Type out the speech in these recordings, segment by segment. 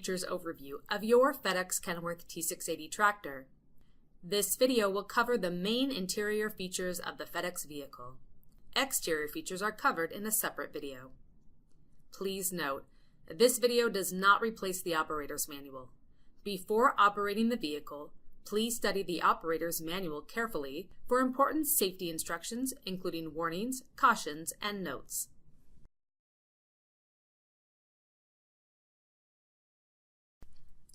features overview of your FedEx Kenworth T680 tractor. This video will cover the main interior features of the FedEx vehicle. Exterior features are covered in a separate video. Please note, this video does not replace the operator's manual. Before operating the vehicle, please study the operator's manual carefully for important safety instructions, including warnings, cautions, and notes.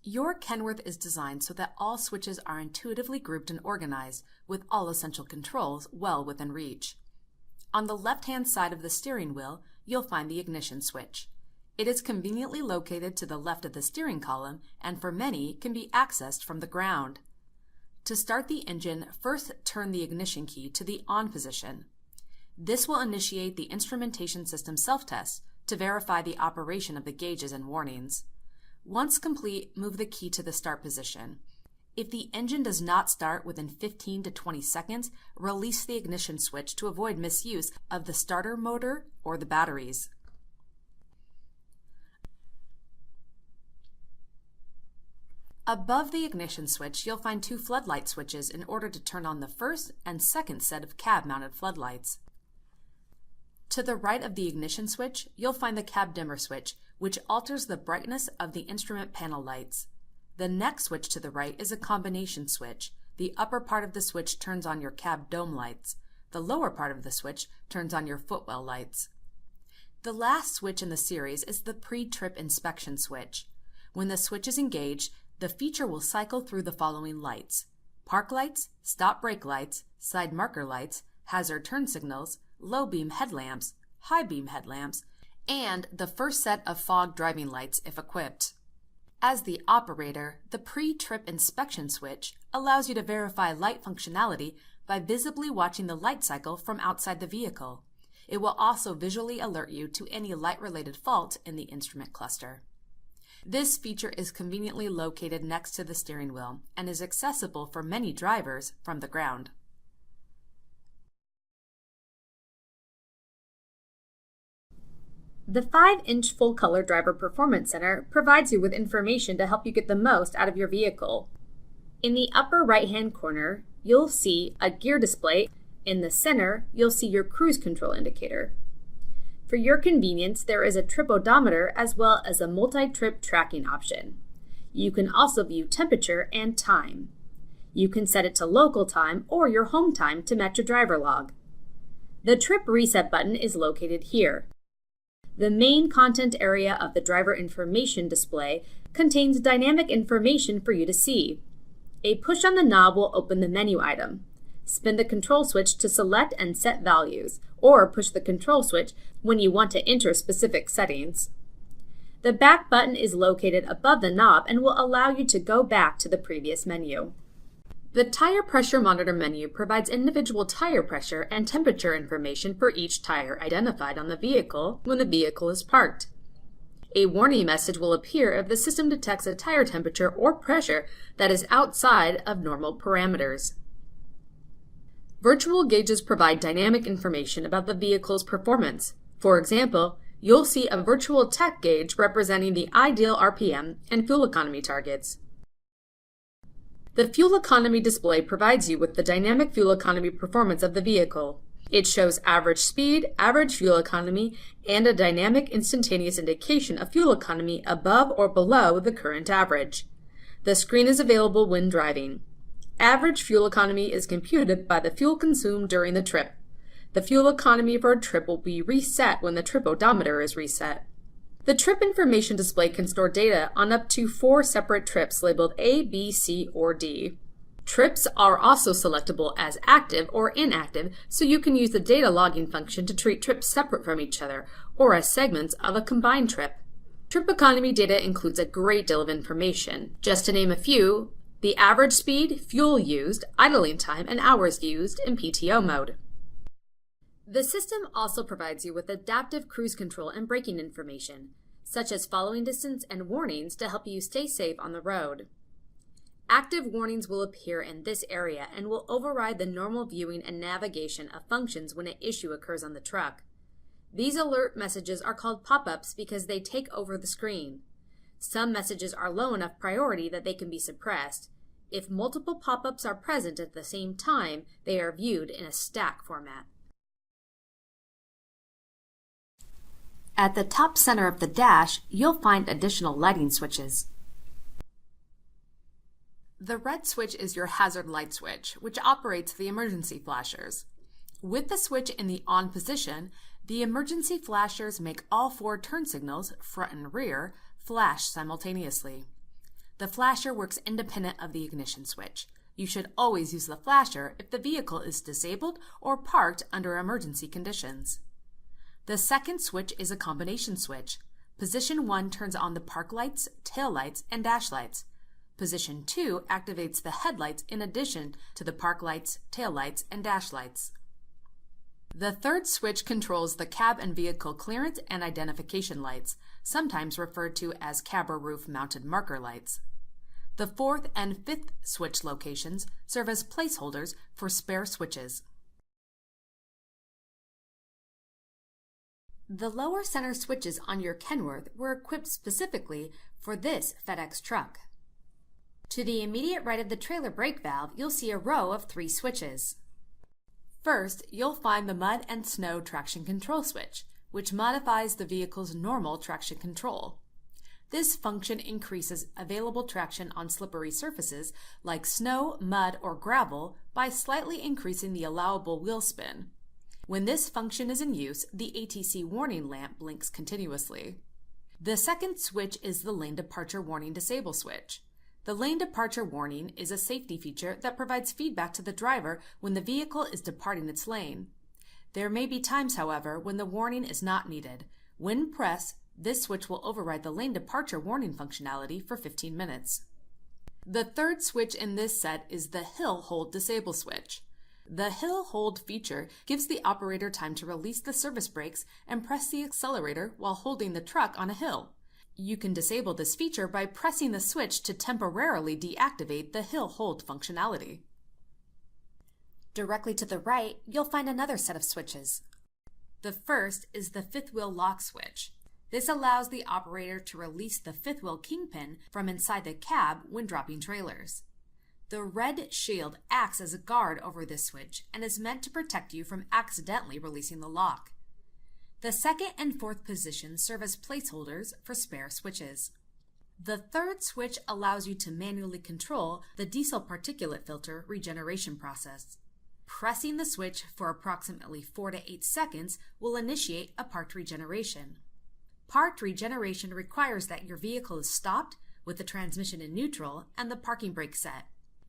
Your Kenworth is designed so that all switches are intuitively grouped and organized, with all essential controls well within reach. On the left-hand side of the steering wheel, you'll find the ignition switch. It is conveniently located to the left of the steering column and for many can be accessed from the ground. To start the engine, first turn the ignition key to the on position. This will initiate the instrumentation system self-test to verify the operation of the gauges and warnings. Once complete, move the key to the start position. If the engine does not start within 15 to 20 seconds, release the ignition switch to avoid misuse of the starter motor or the batteries. Above the ignition switch, you'll find two floodlight switches in order to turn on the first and second set of cab-mounted floodlights. To the right of the ignition switch, you'll find the cab dimmer switch, which alters the brightness of the instrument panel lights. The next switch to the right is a combination switch. The upper part of the switch turns on your cab dome lights. The lower part of the switch turns on your footwell lights. The last switch in the series is the pre-trip inspection switch. When the switch is engaged, the feature will cycle through the following lights: park lights, stop brake lights, side marker lights, hazard turn signals, low beam headlamps, high beam headlamps, and the first set of fog driving lights if equipped. As the operator, the pre-trip inspection switch allows you to verify light functionality by visibly watching the light cycle from outside the vehicle. It will also visually alert you to any light-related fault in the instrument cluster. This feature is conveniently located next to the steering wheel and is accessible for many drivers from the ground. The 5-inch full-color Driver Performance Center provides you with information to help you get the most out of your vehicle. In the upper right-hand corner, you'll see a gear display. In the center, you'll see your cruise control indicator. For your convenience, there is a trip odometer as well as a multi-trip tracking option. You can also view temperature and time. You can set it to local time or your home time to match your driver log. The trip reset button is located here. The main content area of the driver information display contains dynamic information for you to see. A push on the knob will open the menu item. Spin the control switch to select and set values, or push the control switch when you want to enter specific settings. The back button is located above the knob and will allow you to go back to the previous menu. The tire pressure monitor menu provides individual tire pressure and temperature information for each tire identified on the vehicle when the vehicle is parked. A warning message will appear if the system detects a tire temperature or pressure that is outside of normal parameters. Virtual gauges provide dynamic information about the vehicle's performance. For example, you'll see a virtual tech gauge representing the ideal RPM and fuel economy targets. The fuel economy display provides you with the dynamic fuel economy performance of the vehicle. It shows average speed, average fuel economy, and a dynamic instantaneous indication of fuel economy above or below the current average. The screen is available when driving. Average fuel economy is computed by the fuel consumed during the trip. The fuel economy for a trip will be reset when the trip odometer is reset. The trip information display can store data on up to 4 separate trips labeled A, B, C, or D. Trips are also selectable as active or inactive, so you can use the data logging function to treat trips separate from each other or as segments of a combined trip. Trip economy data includes a great deal of information. Just to name a few, the average speed, fuel used, idling time, and hours used in PTO mode. The system also provides you with adaptive cruise control and braking information, such as following distance and warnings to help you stay safe on the road. Active warnings will appear in this area and will override the normal viewing and navigation of functions when an issue occurs on the truck. These alert messages are called pop-ups because they take over the screen. Some messages are low enough priority that they can be suppressed. If multiple pop-ups are present at the same time, they are viewed in a stack format. At the top center of the dash, you'll find additional lighting switches. The red switch is your hazard light switch, which operates the emergency flashers. With the switch in the on position, the emergency flashers make all 4 turn signals, front and rear, flash simultaneously. The flasher works independent of the ignition switch. You should always use the flasher if the vehicle is disabled or parked under emergency conditions. The second switch is a combination switch. Position 1 turns on the park lights, tail lights, and dash lights. Position 2 activates the headlights in addition to the park lights, tail lights, and dash lights. The third switch controls the cab and vehicle clearance and identification lights, sometimes referred to as cab or roof mounted marker lights. The fourth and fifth switch locations serve as placeholders for spare switches. The lower center switches on your Kenworth were equipped specifically for this FedEx truck. To the immediate right of the trailer brake valve, you'll see a row of 3 switches. First, you'll find the mud and snow traction control switch, which modifies the vehicle's normal traction control. This function increases available traction on slippery surfaces like snow, mud, or gravel by slightly increasing the allowable wheel spin. When this function is in use, the ATC warning lamp blinks continuously. The second switch is the lane departure warning disable switch. The lane departure warning is a safety feature that provides feedback to the driver when the vehicle is departing its lane. There may be times, however, when the warning is not needed. When pressed, this switch will override the lane departure warning functionality for 15 minutes. The third switch in this set is the hill hold disable switch. The hill hold feature gives the operator time to release the service brakes and press the accelerator while holding the truck on a hill. You can disable this feature by pressing the switch to temporarily deactivate the hill hold functionality. Directly to the right, you'll find another set of switches. The first is the fifth wheel lock switch. This allows the operator to release the fifth wheel kingpin from inside the cab when dropping trailers. The red shield acts as a guard over this switch and is meant to protect you from accidentally releasing the lock. The second and fourth positions serve as placeholders for spare switches. The third switch allows you to manually control the diesel particulate filter regeneration process. Pressing the switch for approximately 4 to 8 seconds will initiate a parked regeneration. Parked regeneration requires that your vehicle is stopped with the transmission in neutral and the parking brake set.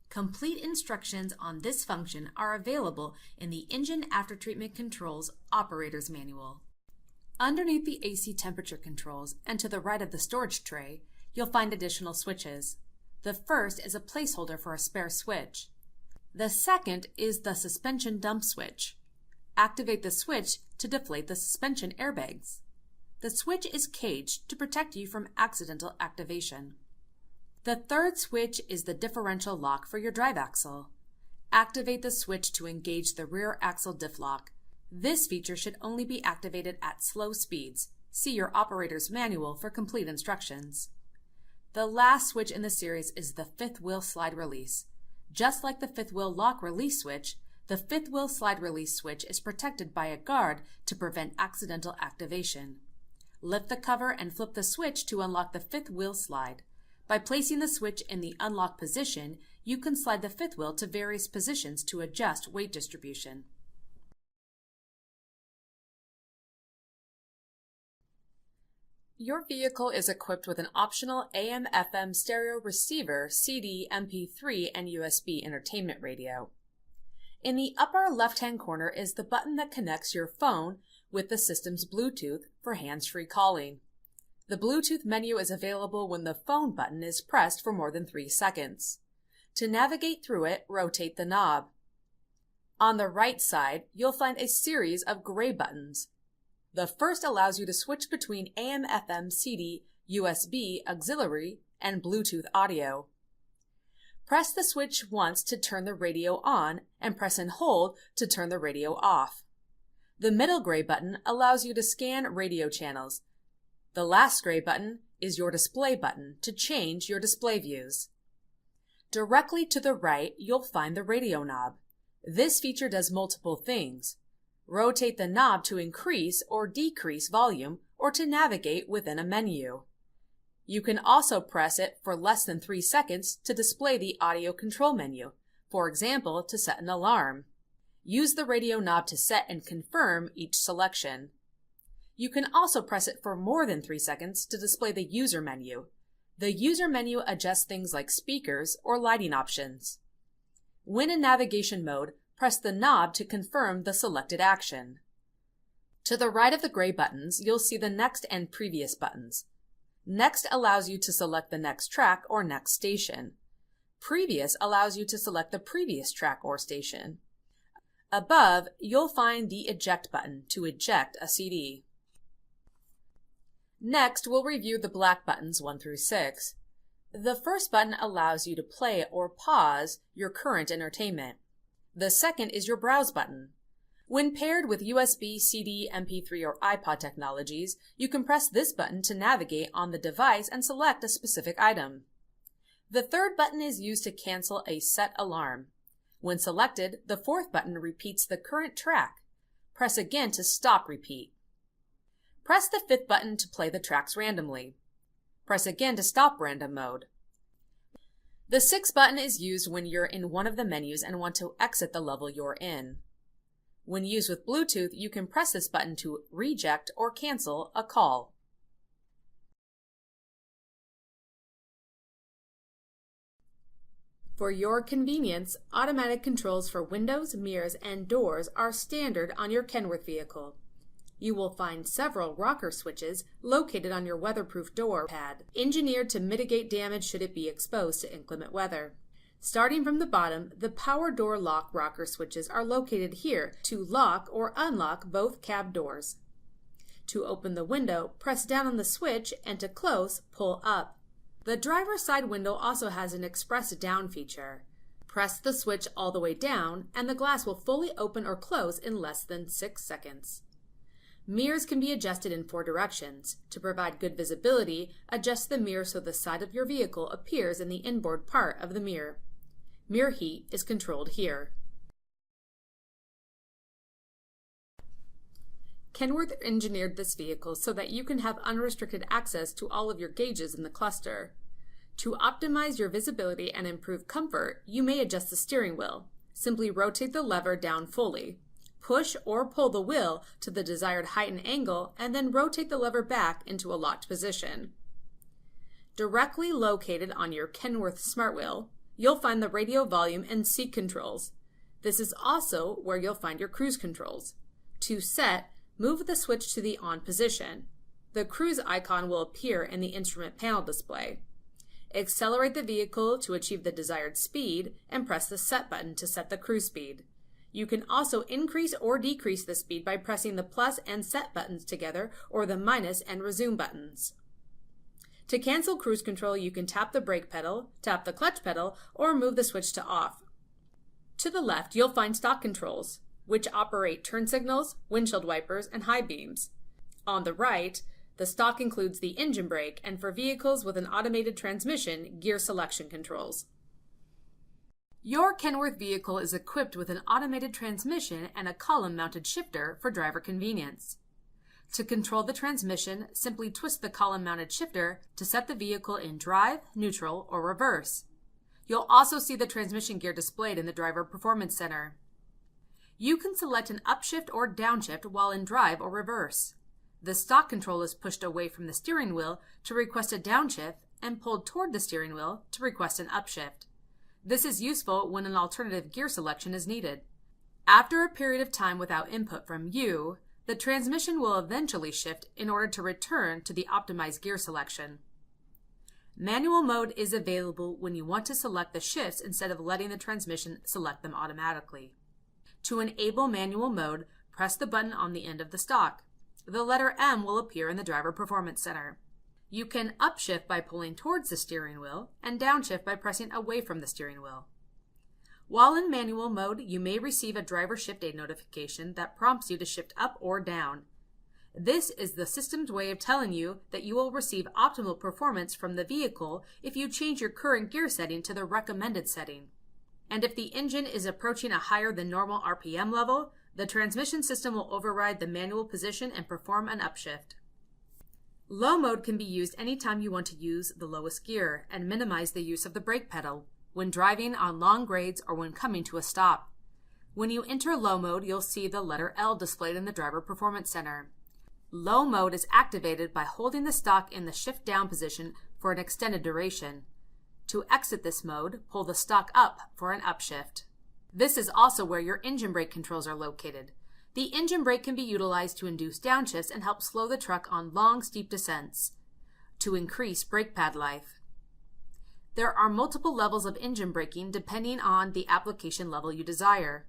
Complete instructions on this function are available in the Engine Aftertreatment Controls Operator's Manual. Underneath the AC temperature controls and to the right of the storage tray, you'll find additional switches. The first is a placeholder for a spare switch. The second is the suspension dump switch. Activate the switch to deflate the suspension airbags. The switch is caged to protect you from accidental activation. The third switch is the differential lock for your drive axle. Activate the switch to engage the rear axle diff lock. This feature should only be activated at slow speeds. See your operator's manual for complete instructions. The last switch in the series is the fifth wheel slide release. Just like the fifth wheel lock release switch, the fifth wheel slide release switch is protected by a guard to prevent accidental activation. Lift the cover and flip the switch to unlock the fifth wheel slide. By placing the switch in the unlock position, you can slide the fifth wheel to various positions to adjust weight distribution. Your vehicle is equipped with an optional AM/FM stereo receiver, CD, MP3, and USB entertainment radio. In the upper left-hand corner is the button that connects your phone with the system's Bluetooth for hands-free calling. The Bluetooth menu is available when the phone button is pressed for more than 3 seconds. To navigate through it, rotate the knob. On the right side, you'll find a series of gray buttons. The first allows you to switch between AM/FM, CD, USB, auxiliary, and Bluetooth audio. Press the switch once to turn the radio on and press and hold to turn the radio off. The middle gray button allows you to scan radio channels. The last gray button is your display button to change your display views. Directly to the right, you'll find the radio knob. This feature does multiple things. Rotate the knob to increase or decrease volume or to navigate within a menu. You can also press it for less than 3 seconds to display the audio control menu, for example, to set an alarm. Use the radio knob to set and confirm each selection. You can also press it for more than 3 seconds to display the user menu. The user menu adjusts things like speakers or lighting options. When in navigation mode, press the knob to confirm the selected action. To the right of the gray buttons, you'll see the Next and Previous buttons. Next allows you to select the next track or next station. Previous allows you to select the previous track or station. Above, you'll find the Eject button to eject a CD. Next, we'll review the black buttons 1 through 6. The first button allows you to play or pause your current entertainment. The second is your Browse button. When paired with USB, CD, MP3, or iPod technologies, you can press this button to navigate on the device and select a specific item. The third button is used to cancel a set alarm. When selected, the fourth button repeats the current track. Press again to stop repeat. Press the fifth button to play the tracks randomly. Press again to stop random mode. The sixth button is used when you're in one of the menus and want to exit the level you're in. When used with Bluetooth, you can press this button to reject or cancel a call. For your convenience, automatic controls for windows, mirrors, and doors are standard on your Kenworth vehicle. You will find several rocker switches located on your weatherproof door pad, engineered to mitigate damage should it be exposed to inclement weather. Starting from the bottom, the power door lock rocker switches are located here to lock or unlock both cab doors. To open the window, press down on the switch, and to close, pull up. The driver's side window also has an express down feature. Press the switch all the way down, and the glass will fully open or close in less than 6 seconds. Mirrors can be adjusted in 4 directions. To provide good visibility, adjust the mirror so the side of your vehicle appears in the inboard part of the mirror. Mirror heat is controlled here. Kenworth engineered this vehicle so that you can have unrestricted access to all of your gauges in the cluster. To optimize your visibility and improve comfort, you may adjust the steering wheel. Simply rotate the lever down fully. Push or pull the wheel to the desired height and angle, and then rotate the lever back into a locked position. Directly located on your Kenworth Smart Wheel, you'll find the radio volume and seat controls. This is also where you'll find your cruise controls. To set, move the switch to the on position. The cruise icon will appear in the instrument panel display. Accelerate the vehicle to achieve the desired speed and press the set button to set the cruise speed. You can also increase or decrease the speed by pressing the plus and set buttons together or the minus and resume buttons. To cancel cruise control, you can tap the brake pedal, tap the clutch pedal, or move the switch to off. To the left, you'll find stock controls, which operate turn signals, windshield wipers, and high beams. On the right, the stock includes the engine brake, and for vehicles with an automated transmission, gear selection controls. Your Kenworth vehicle is equipped with an automated transmission and a column-mounted shifter for driver convenience. To control the transmission, simply twist the column-mounted shifter to set the vehicle in drive, neutral, or reverse. You'll also see the transmission gear displayed in the Driver Performance Center. You can select an upshift or downshift while in drive or reverse. The stock control is pushed away from the steering wheel to request a downshift and pulled toward the steering wheel to request an upshift. This is useful when an alternative gear selection is needed. After a period of time without input from you, the transmission will eventually shift in order to return to the optimized gear selection. Manual mode is available when you want to select the shifts instead of letting the transmission select them automatically. To enable manual mode, press the button on the end of the stock. The letter M will appear in the Driver Performance Center. You can upshift by pulling towards the steering wheel and downshift by pressing away from the steering wheel. While in manual mode, you may receive a driver shift aid notification that prompts you to shift up or down. This is the system's way of telling you that you will receive optimal performance from the vehicle if you change your current gear setting to the recommended setting. And if the engine is approaching a higher than normal RPM level, the transmission system will override the manual position and perform an upshift. Low mode can be used anytime you want to use the lowest gear and minimize the use of the brake pedal, when driving on long grades or when coming to a stop. When you enter low mode, you'll see the letter L displayed in the Driver Performance Center. Low mode is activated by holding the stock in the shift down position for an extended duration. To exit this mode, pull the stock up for an upshift. This is also where your engine brake controls are located. The engine brake can be utilized to induce downshifts and help slow the truck on long, steep descents, to increase brake pad life. There are multiple levels of engine braking depending on the application level you desire.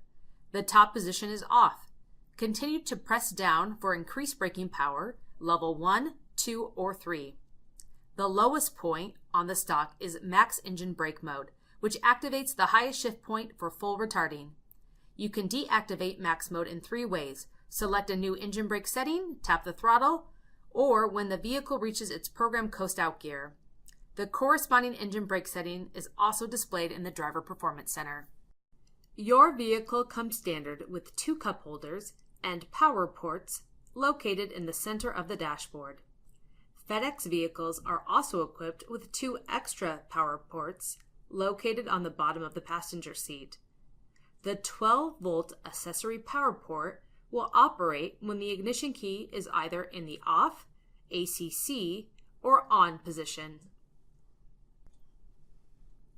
The top position is off. Continue to press down for increased braking power, level 1, 2, or 3. The lowest point on the stock is max engine brake mode, which activates the highest shift point for full retarding. You can deactivate max mode in 3 ways. Select a new engine brake setting, tap the throttle, or when the vehicle reaches its program coast out gear. The corresponding engine brake setting is also displayed in the Driver Performance Center. Your vehicle comes standard with 2 cup holders and power ports located in the center of the dashboard. FedEx vehicles are also equipped with 2 extra power ports located on the bottom of the passenger seat. The 12-volt accessory power port will operate when the ignition key is either in the off, ACC, or on position.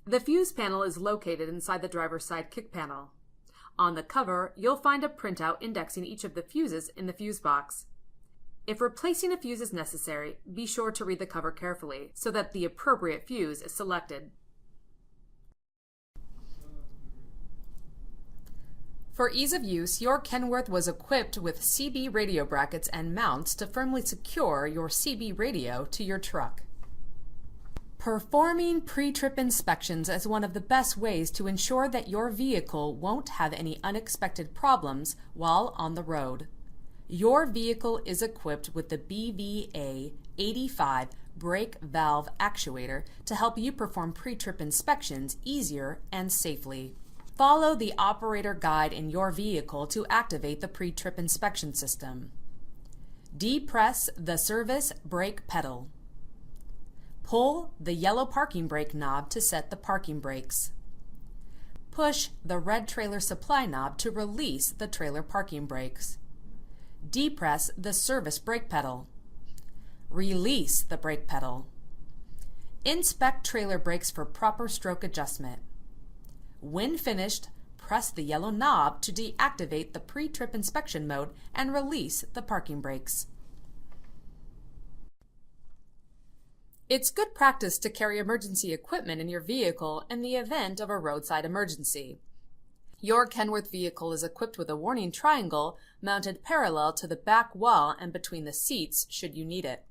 The fuse panel is located inside the driver's side kick panel. On the cover, you'll find a printout indexing each of the fuses in the fuse box. If replacing a fuse is necessary, be sure to read the cover carefully so that the appropriate fuse is selected. For ease of use, your Kenworth was equipped with CB radio brackets and mounts to firmly secure your CB radio to your truck. Performing pre-trip inspections is one of the best ways to ensure that your vehicle won't have any unexpected problems while on the road. Your vehicle is equipped with the BVA 85 brake valve actuator to help you perform pre-trip inspections easier and safely. Follow the operator guide in your vehicle to activate the pre-trip inspection system. Depress the service brake pedal. Pull the yellow parking brake knob to set the parking brakes. Push the red trailer supply knob to release the trailer parking brakes. Depress the service brake pedal. Release the brake pedal. Inspect trailer brakes for proper stroke adjustment. When finished, press the yellow knob to deactivate the pre-trip inspection mode and release the parking brakes. It's good practice to carry emergency equipment in your vehicle in the event of a roadside emergency. Your Kenworth vehicle is equipped with a warning triangle mounted parallel to the back wall and between the seats should you need it.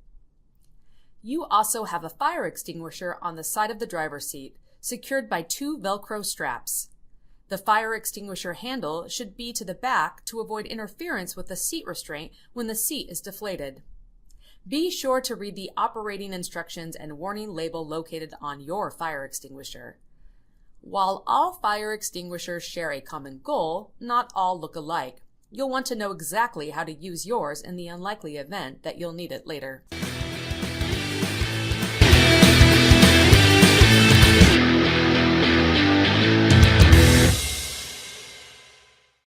You also have a fire extinguisher on the side of the driver's seat, secured by 2 Velcro straps. The fire extinguisher handle should be to the back to avoid interference with the seat restraint when the seat is deflated. Be sure to read the operating instructions and warning label located on your fire extinguisher. While all fire extinguishers share a common goal, not all look alike. You'll want to know exactly how to use yours in the unlikely event that you'll need it later.